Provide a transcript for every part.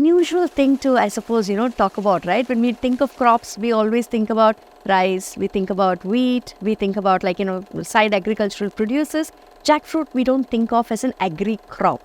unusual thing to, I suppose, talk about, right? When we think of crops, we always think about rice, we think about wheat, we think about side agricultural produces. Jackfruit, we don't think of as an agri crop.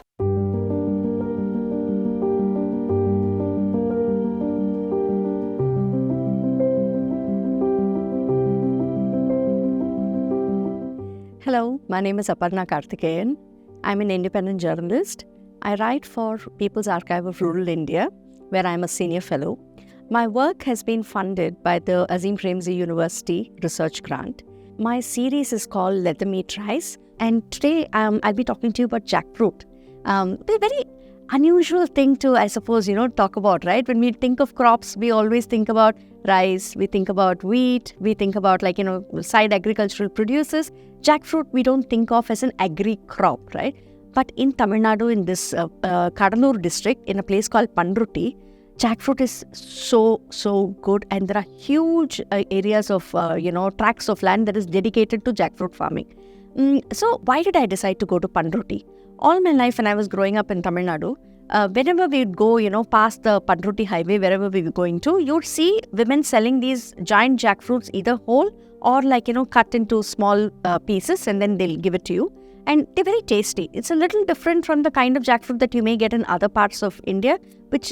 Hello, my name is Aparna Karthikeyan. I'm an independent journalist. I write for People's Archive of Rural India, where I'm a senior fellow. My work has been funded by the Azim Premji University research grant. My series is called Let the Meat Rise, and today I'll be talking to you about jackfruit. A very unusual thing to, I suppose, talk about, right? When we think of crops, we always think about rice, we think about wheat, we think about side agricultural produces. Jackfruit, we don't think of as an agri crop, right? But in Tamil Nadu, in this Cuddalore district, in a place called Pandrutti, jackfruit is so good, and there are huge areas of, tracts of land that is dedicated to jackfruit farming. So why did I decide to go to Pandrutti? All my life when I was growing up in Tamil Nadu, whenever we would go, past the Pandrutti highway, wherever we were going to, you'd see women selling these giant jackfruits, either whole or cut into small pieces, and then they'll give it to you. And they're very tasty. It's a little different from the kind of jackfruit that you may get in other parts of India,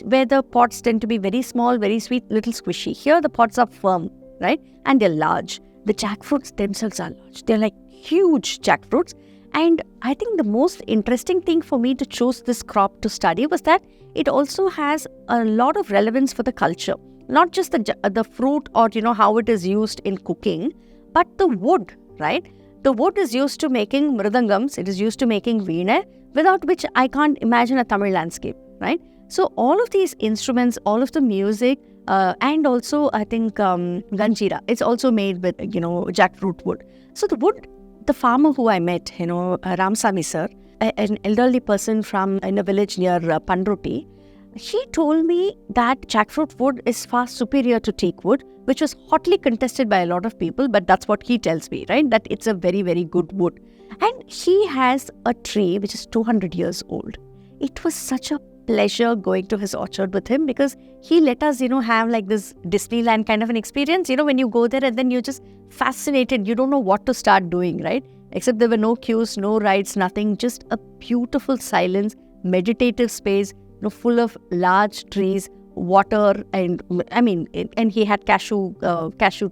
where the pods tend to be very small, very sweet, little squishy. Here the pods are firm, right? And they're large. The jackfruits themselves are large. They're like huge jackfruits. And I think the most interesting thing for me to choose this crop to study was that it also has a lot of relevance for the culture. Not just the fruit or, how it is used in cooking, but the wood, right? The wood is used to making mridangams, it is used to making veena, without which I can't imagine a Tamil landscape, right? So all of these instruments, all of the music, and also I think ganjira, it's also made with, jackfruit wood. So the wood, the farmer who I met, Ramasamy sir, an elderly person from in a village near Pandrutti, he told me that jackfruit wood is far superior to teak wood, which was hotly contested by a lot of people, but that's what he tells me, right? That it's a very, very good wood. And he has a tree which is 200 years old. It was such a pleasure going to his orchard with him, because he let us, have like this Disneyland kind of an experience, when you go there and then you're just fascinated. You don't know what to start doing, right? Except there were no queues, no rides, nothing, just a beautiful silence, meditative space, full of large trees, water, and and he had cashew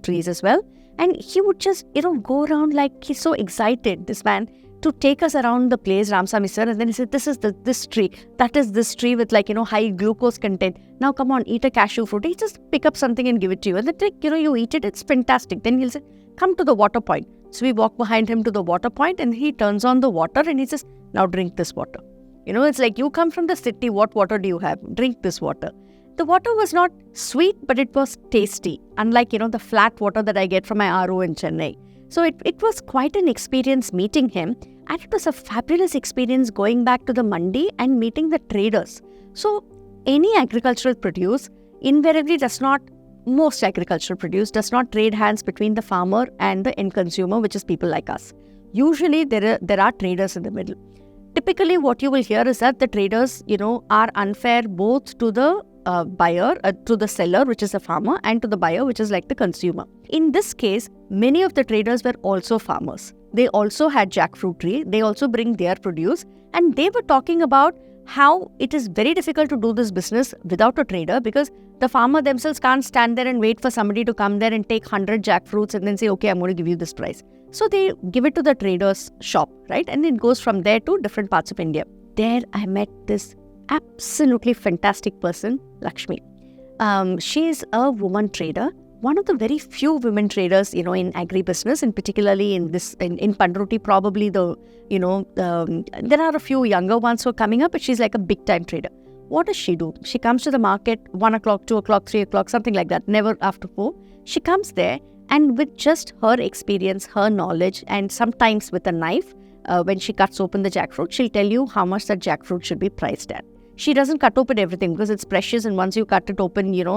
trees as well. And he would just, go around like he's so excited, this man, to take us around the place, Ramasamy sir. And then he said, this is this tree, that is this tree with high glucose content. Now come on, eat a cashew fruit. He just pick up something and give it to you. And then you eat it, it's fantastic. Then he'll say, come to the water point. So we walk behind him to the water point, and he turns on the water and he says, now drink this water. It's like, you come from the city, what water do you have? Drink this water. The water was not sweet, but it was tasty, unlike, the flat water that I get from my RO in Chennai. So it was quite an experience meeting him, and it was a fabulous experience going back to the mandi and meeting the traders. So any agricultural produce invariably most agricultural produce does not trade hands between the farmer and the end consumer, which is people like us. Usually there are traders in the middle. Typically, what you will hear is that the traders, are unfair both to the buyer, to the seller, which is a farmer, and to the buyer, which is like the consumer. In this case, many of the traders were also farmers. They also had jackfruit tree. They also bring their produce, and they were talking about how it is very difficult to do this business without a trader, because the farmer themselves can't stand there and wait for somebody to come there and take 100 jackfruits and then say, okay, I'm going to give you this price. So they give it to the trader's shop, right? And it goes from there to different parts of India. There I met this absolutely fantastic person, Lakshmi. She is a woman trader, one of the very few women traders, in agribusiness, and particularly in Pandrutti, probably there are a few younger ones who are coming up, but she's like a big time trader. What does she do? She comes to the market 1 o'clock, 2 o'clock, 3 o'clock, something like that, never after 4. She comes there, and with just her experience, her knowledge, and sometimes with a knife, when she cuts open the jackfruit, she'll tell you how much that jackfruit should be priced at. She doesn't cut open everything because it's precious, and once you cut it open, the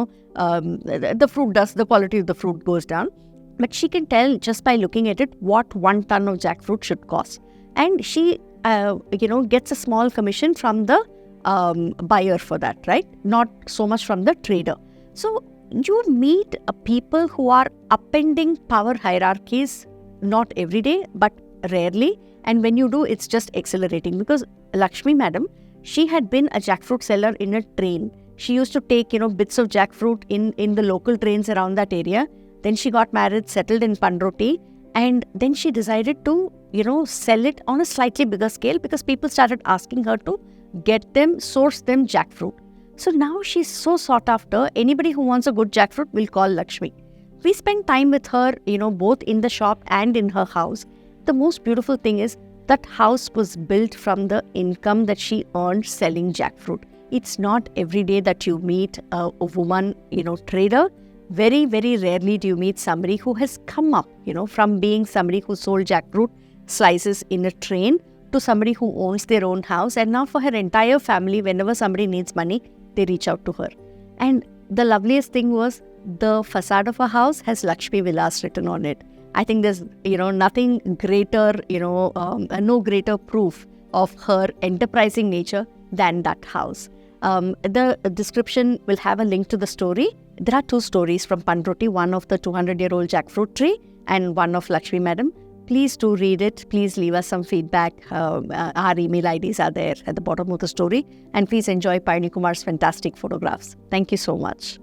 quality of the fruit goes down. But she can tell just by looking at it what 1 ton of jackfruit should cost. And she, gets a small commission from the buyer for that, right? Not so much from the trader. So you meet people who are upending power hierarchies, not every day, but rarely. And when you do, it's just accelerating, because Lakshmi Madam, she had been a jackfruit seller in a train. She used to take, bits of jackfruit in the local trains around that area. Then she got married, settled in Pandroti, and then she decided to, sell it on a slightly bigger scale, because people started asking her to source them jackfruit. So now she's so sought after. Anybody who wants a good jackfruit will call Lakshmi. We spend time with her, both in the shop and in her house. The most beautiful thing is that house was built from the income that she earned selling jackfruit. It's not every day that you meet a woman, trader. Very, very rarely do you meet somebody who has come up, from being somebody who sold jackfruit slices in a train to somebody who owns their own house. And now for her entire family, whenever somebody needs money, they reach out to her. And the loveliest thing was, the facade of her house has Lakshmi Vilas written on it. I think there's, nothing greater, no greater proof of her enterprising nature than that house. The description will have a link to the story. There are 2 stories from Pandroti, one of the 200-year-old jackfruit tree and one of Lakshmi Madam. Please do read it. Please leave us some feedback. Our email IDs are there at the bottom of the story. And please enjoy Palani Kumar's fantastic photographs. Thank you so much.